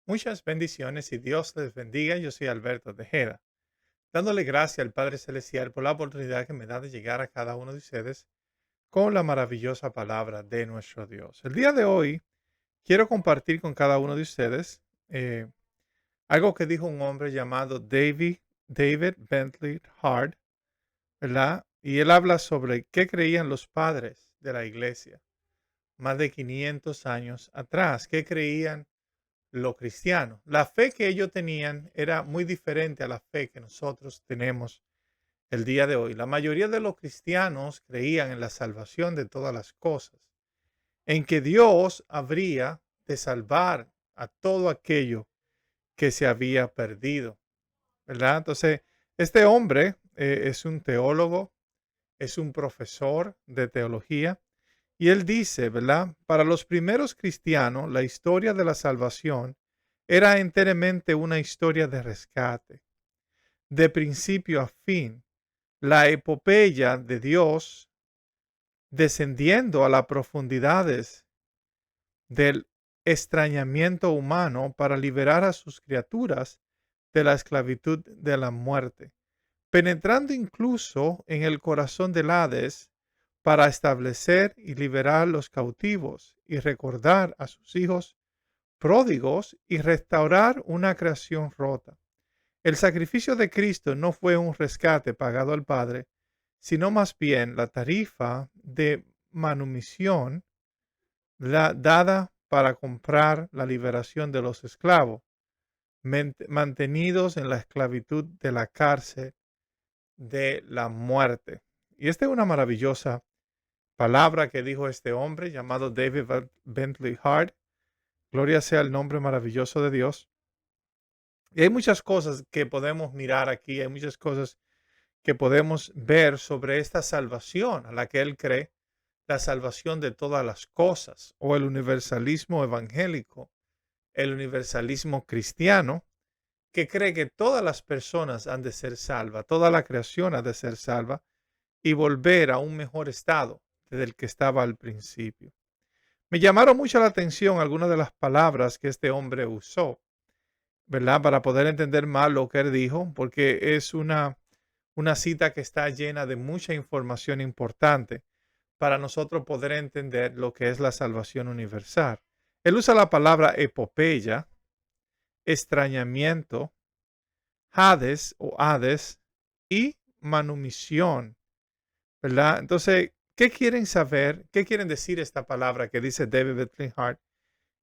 Muchas bendiciones y Dios les bendiga. Yo soy Alberto Tejeda, dándole gracias al Padre Celestial por la oportunidad que me da de llegar a cada uno de ustedes con la maravillosa palabra de nuestro Dios. El día de hoy quiero compartir con cada uno de ustedes eh, algo que dijo un hombre llamado David Bentley Hart, ¿verdad? Y él habla sobre qué creían los padres de la iglesia más de 500 años atrás, qué creían lo cristiano. La fe que ellos tenían era muy diferente a la fe que nosotros tenemos el día de hoy. La mayoría de los cristianos creían en la salvación de todas las cosas, en que Dios habría de salvar a todo aquello que se había perdido, ¿verdad? Entonces, este hombre es un teólogo, es un profesor de teología, y él dice, ¿verdad? Para los primeros cristianos, la historia de la salvación era enteramente una historia de rescate, de principio a fin. La epopeya de Dios descendiendo a las profundidades del extrañamiento humano para liberar a sus criaturas de la esclavitud de la muerte, penetrando incluso en el corazón del Hades para establecer y liberar los cautivos y recordar a sus hijos pródigos y restaurar una creación rota. El sacrificio de Cristo no fue un rescate pagado al Padre, sino más bien la tarifa de manumisión dada para comprar la liberación de los esclavos, mantenidos en la esclavitud de la cárcel de la muerte. Y esta es una maravillosa palabra que dijo este hombre llamado David Bentley Hart. Gloria sea el nombre maravilloso de Dios. Y hay muchas cosas que podemos mirar aquí, hay muchas cosas que podemos ver sobre esta salvación a la que él cree, la salvación de todas las cosas, o el universalismo evangélico, el universalismo cristiano, que cree que todas las personas han de ser salvas, toda la creación ha de ser salva y volver a un mejor estado desde el que estaba al principio. Me llamaron mucho la atención algunas de las palabras que este hombre usó, ¿verdad? Para poder entender más lo que él dijo, porque es una cita que está llena de mucha información importante para nosotros poder entender lo que es la salvación universal. Él usa la palabra epopeya, extrañamiento, Hades o Hades y manumisión, ¿verdad? Entonces, ¿qué quieren saber? ¿Qué quieren decir esta palabra que dice David Bentley Hart?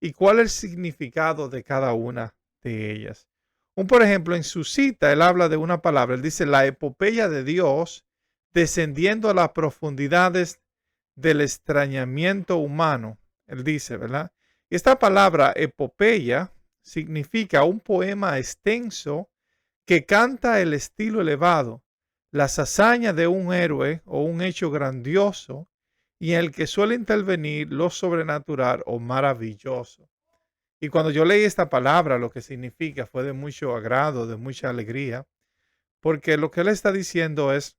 ¿Y cuál es el significado de cada una de ellas? Por ejemplo, en su cita, él habla de una palabra, él dice la epopeya de Dios descendiendo a las profundidades del extrañamiento humano. Él dice, ¿verdad? Y esta palabra epopeya significa un poema extenso que canta el estilo elevado, las hazañas de un héroe o un hecho grandioso y en el que suele intervenir lo sobrenatural o maravilloso. Y cuando yo leí esta palabra, lo que significa fue de mucho agrado, de mucha alegría, porque lo que él está diciendo es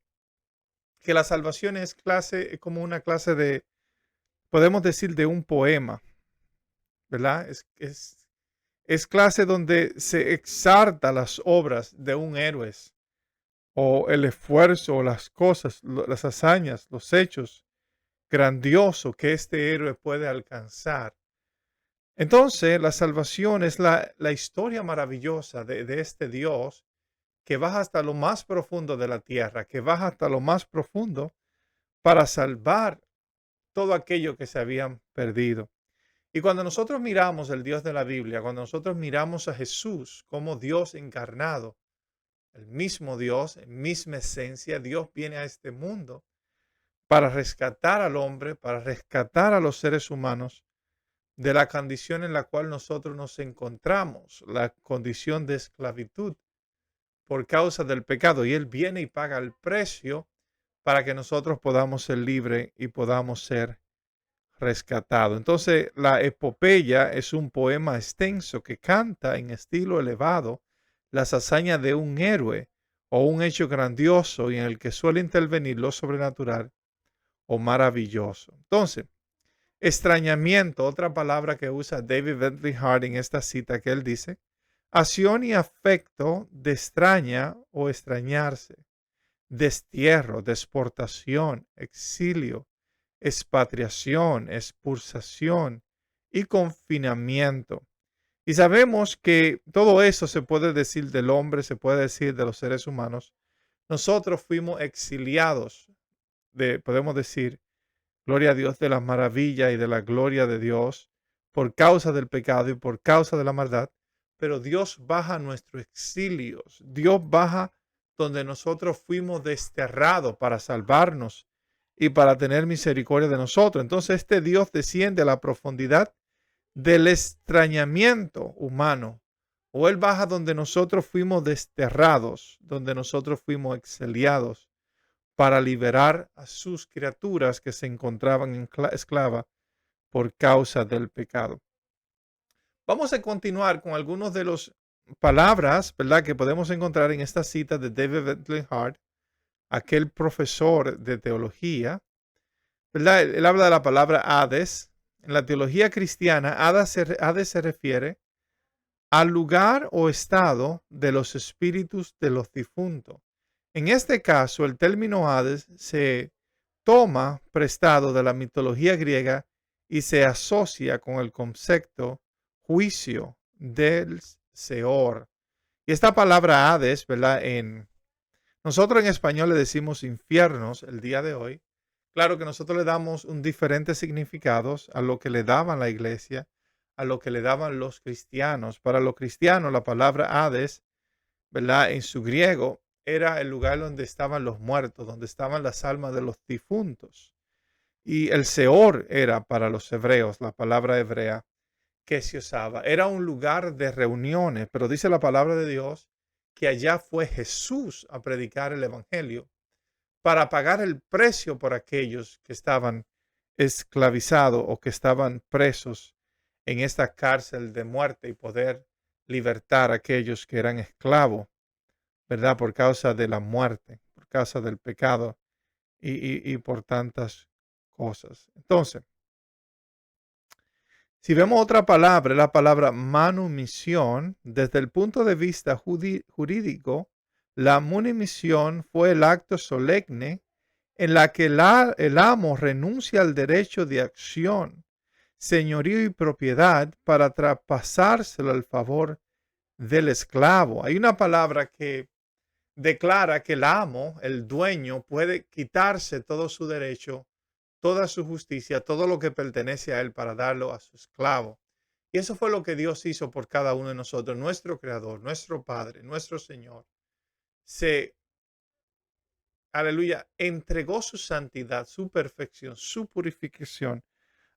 que la salvación es como una clase de, podemos decir, de un poema, ¿verdad? Es clase donde se exalta las obras de un héroe o el esfuerzo, o las cosas, las hazañas, los hechos grandiosos que este héroe puede alcanzar. Entonces, la salvación es la historia maravillosa de este Dios que baja hasta lo más profundo de la tierra, que baja hasta lo más profundo para salvar todo aquello que se habían perdido. Y cuando nosotros miramos el Dios de la Biblia, cuando nosotros miramos a Jesús como Dios encarnado, el mismo Dios, en misma esencia, Dios viene a este mundo para rescatar al hombre, para rescatar a los seres humanos de la condición en la cual nosotros nos encontramos, la condición de esclavitud por causa del pecado. Y Él viene y paga el precio para que nosotros podamos ser libres y podamos ser rescatados. Entonces, la epopeya es un poema extenso que canta en estilo elevado las hazañas de un héroe o un hecho grandioso y en el que suele intervenir lo sobrenatural o maravilloso. Entonces, Extrañamiento, otra palabra que usa David Bentley Hart en esta cita que él dice, acción y afecto de extraña o extrañarse, destierro, desportación, exilio, expatriación, expulsación y confinamiento. Y sabemos que todo eso se puede decir del hombre, se puede decir de los seres humanos. Nosotros fuimos exiliados podemos decir, gloria a Dios, de las maravillas y de la gloria de Dios por causa del pecado y por causa de la maldad. Pero Dios baja a nuestros exilios. Dios baja donde nosotros fuimos desterrados para salvarnos y para tener misericordia de nosotros. Entonces este Dios desciende a la profundidad del extrañamiento humano. O Él baja donde nosotros fuimos desterrados, donde nosotros fuimos exiliados para liberar a sus criaturas que se encontraban en esclava por causa del pecado. Vamos a continuar con algunos de las palabras, ¿verdad?, que podemos encontrar en esta cita de David Bentley Hart, aquel profesor de teología, ¿verdad? Él habla de la palabra Hades. En la teología cristiana, Hades se refiere al lugar o estado de los espíritus de los difuntos. En este caso, el término Hades se toma prestado de la mitología griega y se asocia con el concepto juicio del Seor. Y esta palabra Hades, ¿verdad? Nosotros en español le decimos infiernos el día de hoy. Claro que nosotros le damos un diferente significados a lo que le daban la iglesia, a lo que le daban los cristianos. Para los cristianos, la palabra Hades, ¿verdad? En su griego era el lugar donde estaban los muertos, donde estaban las almas de los difuntos. Y el Seor era para los hebreos, la palabra hebrea que se usaba. Era un lugar de reuniones, pero dice la palabra de Dios que allá fue Jesús a predicar el evangelio para pagar el precio por aquellos que estaban esclavizados o que estaban presos en esta cárcel de muerte y poder libertar a aquellos que eran esclavos, ¿verdad? Por causa de la muerte, por causa del pecado y por tantas cosas. Entonces, si vemos otra palabra, la palabra manumisión, desde el punto de vista jurídico, la manumisión fue el acto solemne en la que el amo renuncia al derecho de acción, señorío y propiedad para traspasárselo al favor del esclavo. Hay una palabra que declara que el amo, el dueño, puede quitarse todo su derecho, toda su justicia, todo lo que pertenece a él para darlo a su esclavo. Y eso fue lo que Dios hizo por cada uno de nosotros, nuestro Creador, nuestro Padre, nuestro Señor. Se, aleluya, entregó su santidad, su perfección, su purificación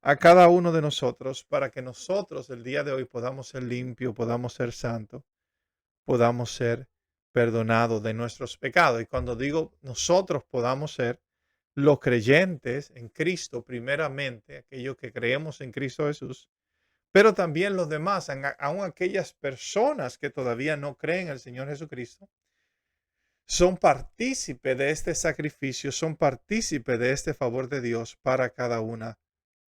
a cada uno de nosotros para que nosotros el día de hoy podamos ser limpios, podamos ser santos, podamos ser perdonados de nuestros pecados. Y cuando digo nosotros podamos ser, los creyentes en Cristo, primeramente, aquellos que creemos en Cristo Jesús, pero también los demás, aun aquellas personas que todavía no creen en el Señor Jesucristo, son partícipes de este sacrificio, son partícipes de este favor de Dios para cada una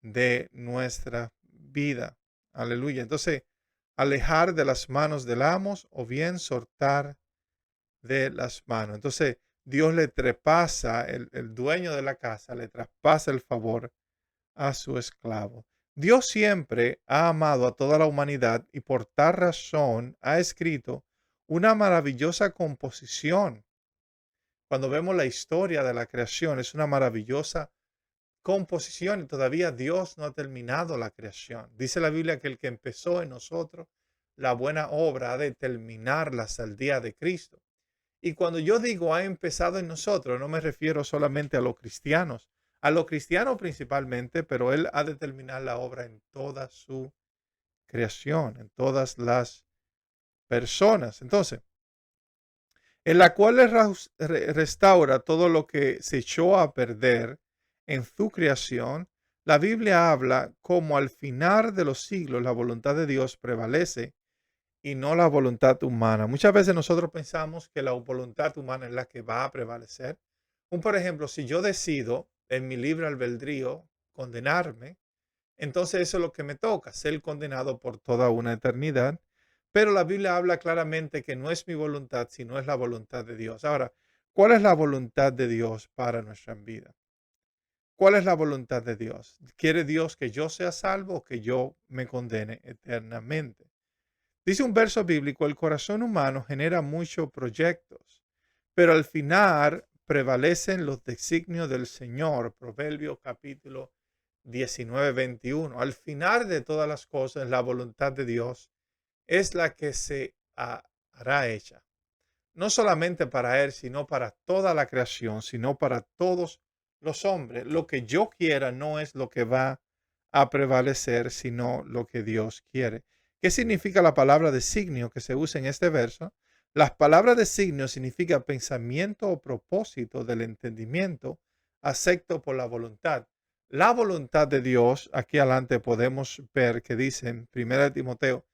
de nuestra vida. Aleluya. Entonces, alejar de las manos del amo o bien soltar de las manos. Entonces, Dios le traspasa, el dueño de la casa le traspasa el favor a su esclavo. Dios siempre ha amado a toda la humanidad y por tal razón ha escrito una maravillosa composición. Cuando vemos la historia de la creación, es una maravillosa composición y todavía Dios no ha terminado la creación. Dice la Biblia que el que empezó en nosotros la buena obra ha de terminarla hasta el día de Cristo. Y cuando yo digo ha empezado en nosotros, no me refiero solamente a los cristianos principalmente, pero Él ha de terminar la obra en toda su creación, en todas las personas. Entonces, en la cual restaura todo lo que se echó a perder en su creación, la Biblia habla como al final de los siglos la voluntad de Dios prevalece y no la voluntad humana. Muchas veces nosotros pensamos que la voluntad humana es la que va a prevalecer. Por ejemplo, si yo decido en mi libre albedrío condenarme, entonces eso es lo que me toca, ser condenado por toda una eternidad. Pero la Biblia habla claramente que no es mi voluntad, sino es la voluntad de Dios. Ahora, ¿cuál es la voluntad de Dios para nuestra vida? ¿Cuál es la voluntad de Dios? ¿Quiere Dios que yo sea salvo o que yo me condene eternamente? Dice un verso bíblico, el corazón humano genera muchos proyectos, pero al final prevalecen los designios del Señor. Proverbios capítulo 19:21. Al final de todas las cosas, la voluntad de Dios es la que se hará hecha. No solamente para Él, sino para toda la creación, sino para todos los hombres. Lo que yo quiera no es lo que va a prevalecer, sino lo que Dios quiere. ¿Qué significa la palabra designio que se usa en este verso? Las palabras designio significa pensamiento o propósito del entendimiento, acepto por la voluntad. La voluntad de Dios, aquí adelante podemos ver que dice en 1 Timoteo,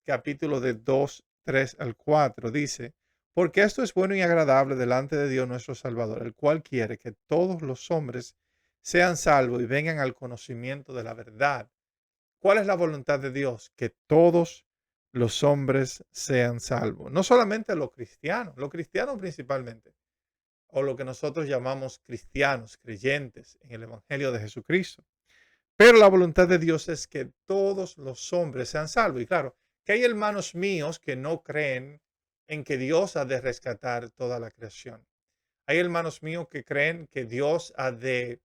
capítulo de 2, 3 al 4, dice, porque esto es bueno y agradable delante de Dios nuestro Salvador, el cual quiere que todos los hombres sean salvos y vengan al conocimiento de la verdad. ¿Cuál es la voluntad de Dios? Que todos los hombres sean salvos. No solamente los cristianos principalmente, o lo que nosotros llamamos cristianos, creyentes en el Evangelio de Jesucristo. Pero la voluntad de Dios es que todos los hombres sean salvos. Y claro, que hay hermanos míos que no creen en que Dios ha de rescatar toda la creación. Hay hermanos míos que creen que Dios ha de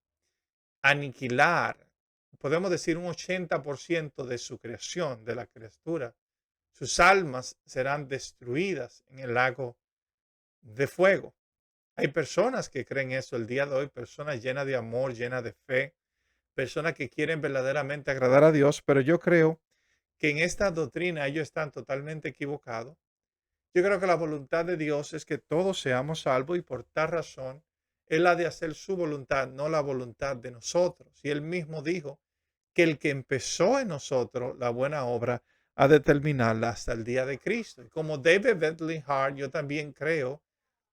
aniquilar, podemos decir, un 80% de su creación, de la criatura. Sus almas serán destruidas en el lago de fuego. Hay personas que creen eso el día de hoy, personas llenas de amor, llenas de fe, personas que quieren verdaderamente agradar a Dios, pero yo creo que en esta doctrina ellos están totalmente equivocados. Yo creo que la voluntad de Dios es que todos seamos salvos y por tal razón Él ha de hacer su voluntad, no la voluntad de nosotros. Y Él mismo dijo que el que empezó en nosotros la buena obra ha de terminarla hasta el día de Cristo. Y como David Bentley Hart, yo también creo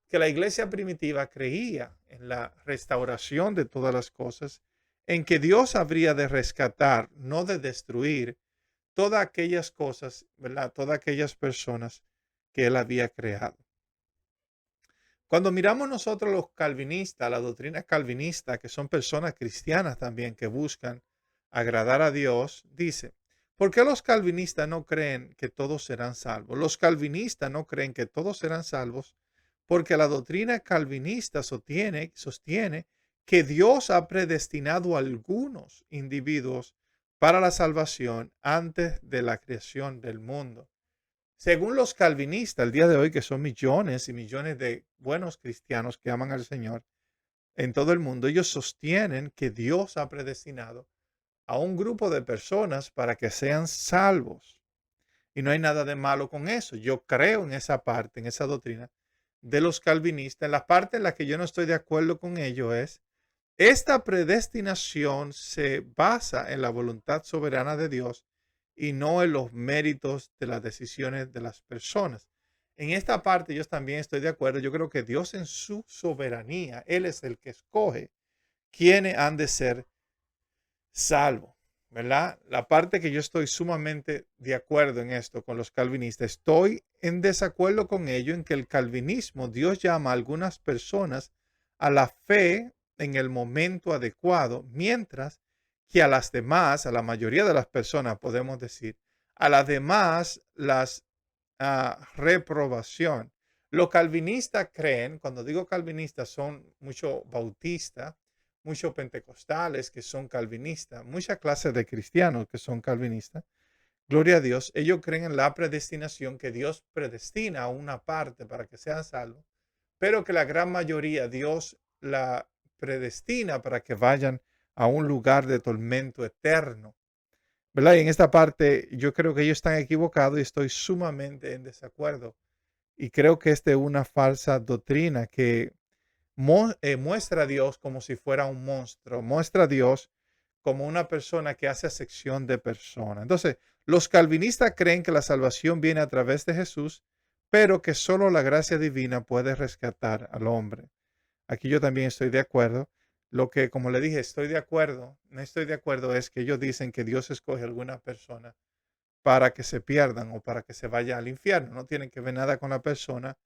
que la iglesia primitiva creía en la restauración de todas las cosas, en que Dios habría de rescatar, no de destruir todas aquellas cosas, ¿verdad? Todas aquellas personas que Él había creado. Cuando miramos nosotros los calvinistas, la doctrina calvinista, que son personas cristianas también que buscan agradar a Dios, dice, ¿por qué los calvinistas no creen que todos serán salvos? Los calvinistas no creen que todos serán salvos porque la doctrina calvinista sostiene que Dios ha predestinado a algunos individuos para la salvación antes de la creación del mundo. Según los calvinistas, el día de hoy, que son millones y millones de buenos cristianos que aman al Señor en todo el mundo, ellos sostienen que Dios ha predestinado a un grupo de personas para que sean salvos. Y no hay nada de malo con eso. Yo creo en esa parte, en esa doctrina de los calvinistas. En la parte en la que yo no estoy de acuerdo con ello es, esta predestinación se basa en la voluntad soberana de Dios y no en los méritos de las decisiones de las personas. En esta parte yo también estoy de acuerdo. Yo creo que Dios en su soberanía, Él es el que escoge quiénes han de ser salvos, ¿verdad? La parte que yo estoy sumamente de acuerdo en esto con los calvinistas, estoy en desacuerdo con ello en que el calvinismo, Dios llama a algunas personas a la fe en el momento adecuado, mientras que a las demás, a la mayoría de las personas, podemos decir, a las demás las reprobación. Los calvinistas creen, cuando digo calvinistas, son muchos bautistas, muchos pentecostales que son calvinistas, muchas clases de cristianos que son calvinistas. Gloria a Dios, ellos creen en la predestinación, que Dios predestina a una parte para que sean salvos, pero que la gran mayoría Dios la predestina para que vayan a un lugar de tormento eterno, ¿verdad? Y en esta parte yo creo que ellos están equivocados y estoy sumamente en desacuerdo. Y creo que esta es una falsa doctrina que muestra a Dios como si fuera un monstruo, muestra a Dios como una persona que hace acepción de persona. Entonces, los calvinistas creen que la salvación viene a través de Jesús, pero que solo la gracia divina puede rescatar al hombre. Aquí yo también estoy de acuerdo. Lo que, como le dije, estoy de acuerdo, no estoy de acuerdo es que ellos dicen que Dios escoge a alguna persona para que se pierdan o para que se vaya al infierno. No tienen que ver nada con la persona,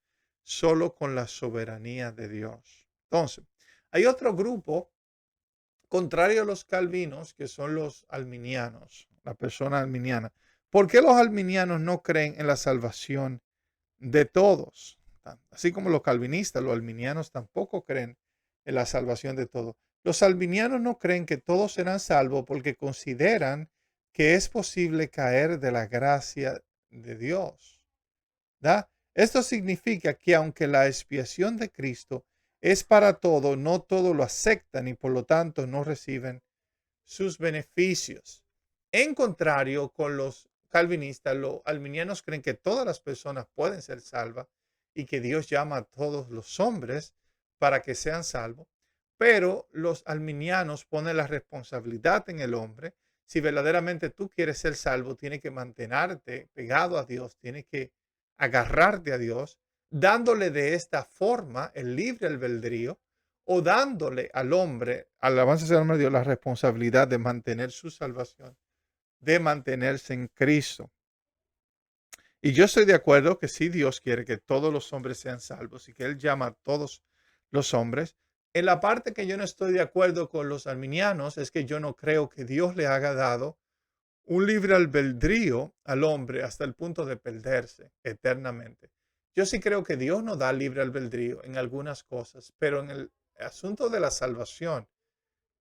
solo con la soberanía de Dios. Entonces, hay otro grupo contrario a los calvinos, que son los alminianos, la persona alminiana. ¿Por qué los alminianos no creen en la salvación de todos? Así como los calvinistas, los alminianos tampoco creen en la salvación de todos. Los alminianos no creen que todos serán salvos porque consideran que es posible caer de la gracia de Dios. ¿Da? Esto significa que aunque la expiación de Cristo es para todo, no todos lo aceptan y por lo tanto no reciben sus beneficios. En contrario, con los calvinistas, los alminianos creen que todas las personas pueden ser salvas y que Dios llama a todos los hombres para que sean salvos, pero los alminianos ponen la responsabilidad en el hombre. Si verdaderamente tú quieres ser salvo, tienes que mantenerte pegado a Dios, tienes que agarrarte a Dios, dándole de esta forma el libre albedrío o dándole al hombre, alabanza sea el nombre de Dios, la responsabilidad de mantener su salvación, de mantenerse en Cristo. Y yo estoy de acuerdo que si Dios quiere que todos los hombres sean salvos y que Él llama a todos los hombres, en la parte que yo no estoy de acuerdo con los arminianos es que yo no creo que Dios le haya dado un libre albedrío al hombre hasta el punto de perderse eternamente. Yo sí creo que Dios nos da libre albedrío en algunas cosas, pero en el asunto de la salvación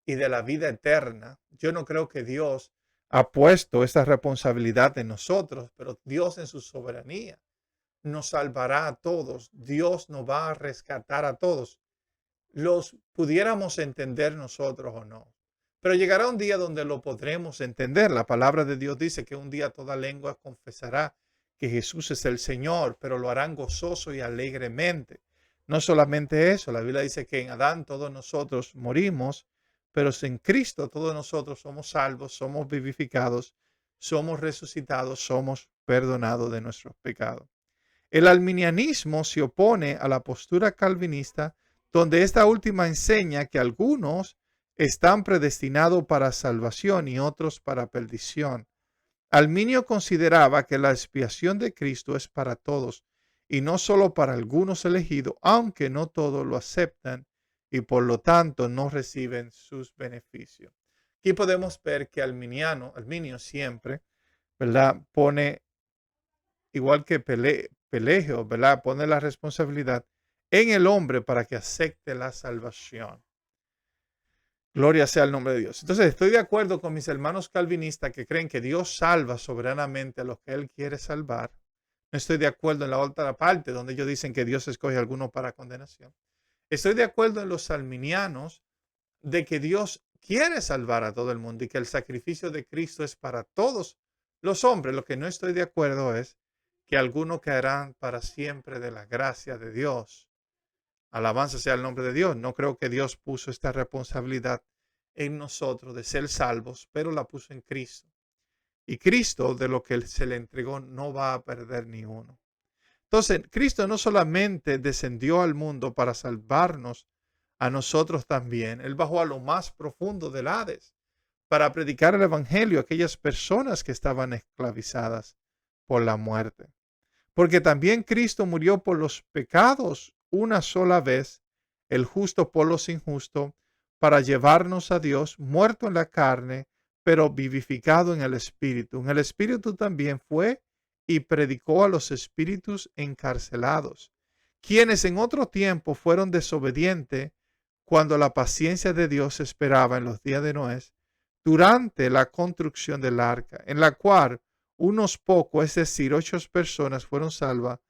y de la vida eterna, yo no creo que Dios ha puesto esa responsabilidad en nosotros, pero Dios en su soberanía nos salvará a todos. Dios nos va a rescatar a todos. Los pudiéramos entender nosotros o no. Pero llegará un día donde lo podremos entender. La palabra de Dios dice que un día toda lengua confesará que Jesús es el Señor, pero lo harán gozoso y alegremente. No solamente eso, la Biblia dice que en Adán todos nosotros morimos, pero en Cristo todos nosotros somos salvos, somos vivificados, somos resucitados, somos perdonados de nuestros pecados. El alminianismo se opone a la postura calvinista, donde esta última enseña que algunos están predestinados para salvación y otros para perdición. Alminio consideraba que la expiación de Cristo es para todos y no solo para algunos elegidos, aunque no todos lo aceptan y por lo tanto no reciben sus beneficios. Aquí podemos ver que Alminio siempre, ¿verdad? Pone, igual que Pelegio, ¿verdad? Pone la responsabilidad en el hombre para que acepte la salvación. Gloria sea el nombre de Dios. Entonces, estoy de acuerdo con mis hermanos calvinistas que creen que Dios salva soberanamente a los que Él quiere salvar. No estoy de acuerdo en la otra parte donde ellos dicen que Dios escoge a algunos para condenación. Estoy de acuerdo en los arminianos de que Dios quiere salvar a todo el mundo y que el sacrificio de Cristo es para todos los hombres. Lo que no estoy de acuerdo es que algunos caerán para siempre de la gracia de Dios. Alabanza sea el nombre de Dios. No creo que Dios puso esta responsabilidad en nosotros de ser salvos, pero la puso en Cristo. Y Cristo, de lo que se le entregó, no va a perder ni uno. Entonces, Cristo no solamente descendió al mundo para salvarnos a nosotros también, Él bajó a lo más profundo del Hades para predicar el Evangelio a aquellas personas que estaban esclavizadas por la muerte. Porque también Cristo murió por los pecados una sola vez, el justo por los injustos, para llevarnos a Dios, muerto en la carne, pero vivificado en el Espíritu. En el Espíritu también fue y predicó a los espíritus encarcelados, quienes en otro tiempo fueron desobedientes cuando la paciencia de Dios esperaba en los días de Noé, durante la construcción del arca, en la cual unos pocos, es decir, 8 personas fueron salvas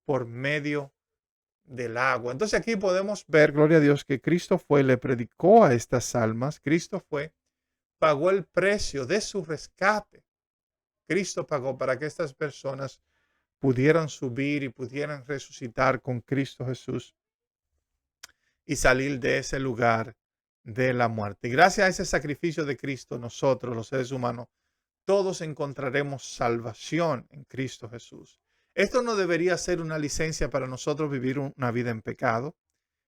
por medio del agua. Entonces aquí podemos ver, gloria a Dios, que Cristo fue, le predicó a estas almas, Cristo fue, pagó el precio de su rescate. Cristo pagó para que estas personas pudieran subir y pudieran resucitar con Cristo Jesús y salir de ese lugar de la muerte. Y gracias a ese sacrificio de Cristo, nosotros, los seres humanos, todos encontraremos salvación en Cristo Jesús. Esto no debería ser una licencia para nosotros vivir una vida en pecado.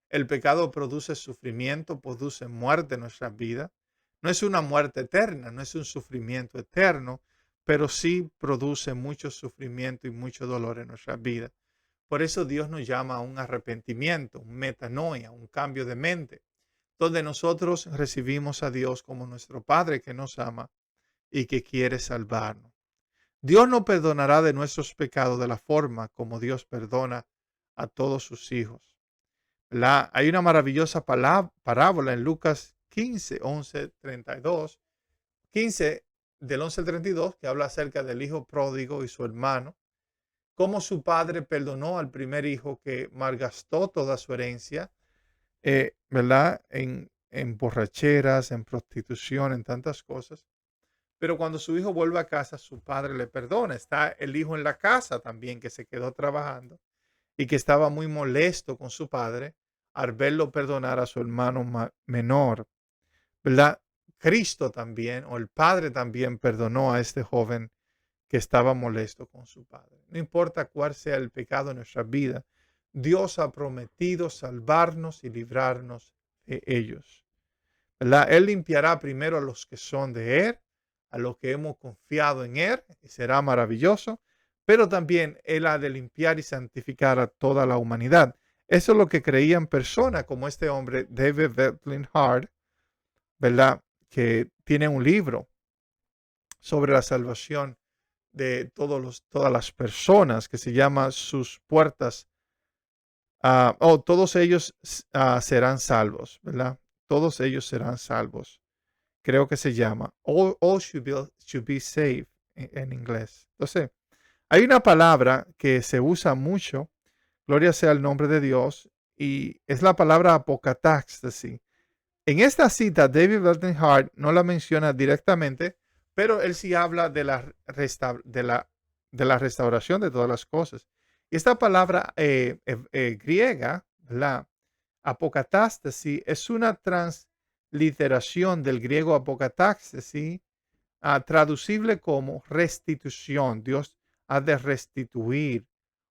El pecado produce sufrimiento, produce muerte en nuestras vidas. No es una muerte eterna, no es un sufrimiento eterno, pero sí produce mucho sufrimiento y mucho dolor en nuestras vidas. Por eso Dios nos llama a un arrepentimiento, un metanoia, un cambio de mente, donde nosotros recibimos a Dios como nuestro Padre que nos ama y que quiere salvarnos. Dios no perdonará de nuestros pecados de la forma como Dios perdona a todos sus hijos. Hay una maravillosa parábola en Lucas 15, 11, 32, 15 del 11 al 32, que habla acerca del hijo pródigo y su hermano, cómo su padre perdonó al primer hijo que malgastó toda su herencia, ¿verdad? En borracheras, en prostitución, en tantas cosas. Pero cuando su hijo vuelve a casa, su padre le perdona. Está el hijo en la casa también que se quedó trabajando y que estaba muy molesto con su padre al verlo perdonar a su hermano menor, ¿verdad? Cristo también, o el Padre también perdonó a este joven que estaba molesto con su padre. No importa cuál sea el pecado en nuestra vida, Dios ha prometido salvarnos y librarnos de ellos, ¿verdad? Él limpiará primero a los que son de Él, a los que hemos confiado en Él, y será maravilloso, pero también Él ha de limpiar y santificar a toda la humanidad. Eso es lo que creían personas como este hombre, David Bentley Hart, ¿verdad? Que tiene un libro sobre la salvación de todas las personas que se llama Sus puertas. Todos ellos serán salvos, ¿verdad? Todos ellos serán salvos. Creo que se llama. All should be saved en inglés. Entonces, hay una palabra que se usa mucho, gloria sea el nombre de Dios, y es la palabra apocatáxtesis. En esta cita, David Bentley Hart no la menciona directamente, pero él sí habla de la restauración de todas las cosas. Y esta palabra griega, la apocatástasis, es una transliteración del griego apocatáxtesis, traducible como restitución. Dios ha de restituir,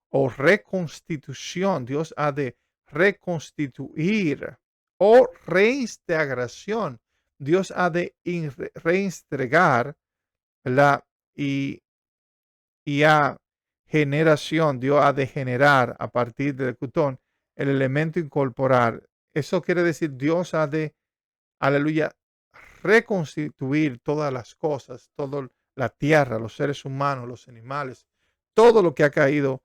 o reconstitución. Dios ha de reconstituir, o reintegración. Dios ha de reintegrar la y a generación. Dios ha de generar a partir del cutón el elemento incorporar. Eso quiere decir Dios ha de, aleluya, reconstituir todas las cosas, toda la tierra, los seres humanos, los animales, todo lo que ha caído,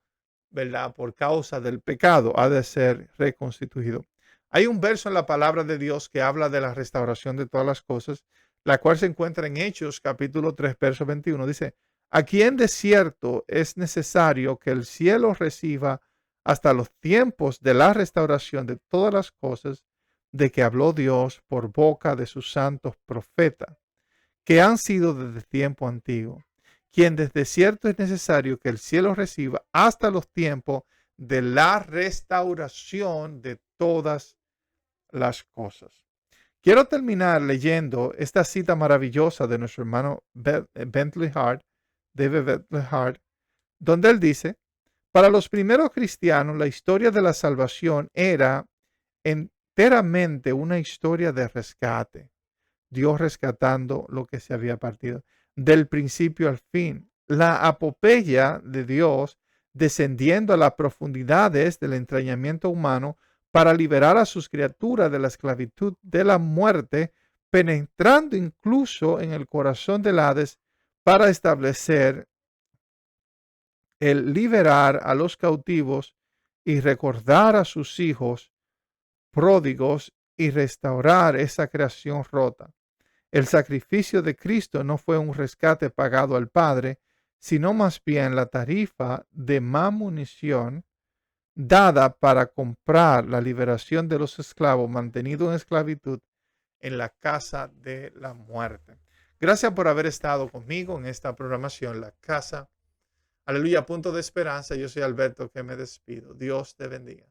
¿verdad? Por causa del pecado ha de ser reconstituido. Hay un verso en la palabra de Dios que habla de la restauración de todas las cosas, la cual se encuentra en Hechos capítulo 3, verso 21. Dice, aquí en desierto es necesario que el cielo reciba hasta los tiempos de la restauración de todas las cosas de que habló Dios por boca de sus santos profetas, que han sido desde tiempo antiguo, quien desde cierto es necesario que el cielo reciba hasta los tiempos de la restauración de todas las cosas. Quiero terminar leyendo esta cita maravillosa de nuestro hermano Bentley Hart, David Bentley Hart, donde él dice, para los primeros cristianos la historia de la salvación era enteramente una historia de rescate. Dios rescatando lo que se había partido, del principio al fin. La apopeya de Dios descendiendo a las profundidades del entrañamiento humano para liberar a sus criaturas de la esclavitud de la muerte, penetrando incluso en el corazón del Hades para establecer el liberar a los cautivos y recordar a sus hijos pródigos y restaurar esa creación rota. El sacrificio de Cristo no fue un rescate pagado al Padre, sino más bien la tarifa de manutención dada para comprar la liberación de los esclavos mantenidos en esclavitud en la casa de la muerte. Gracias por haber estado conmigo en esta programación, La Casa. Aleluya, punto de esperanza. Yo soy Alberto que me despido. Dios te bendiga.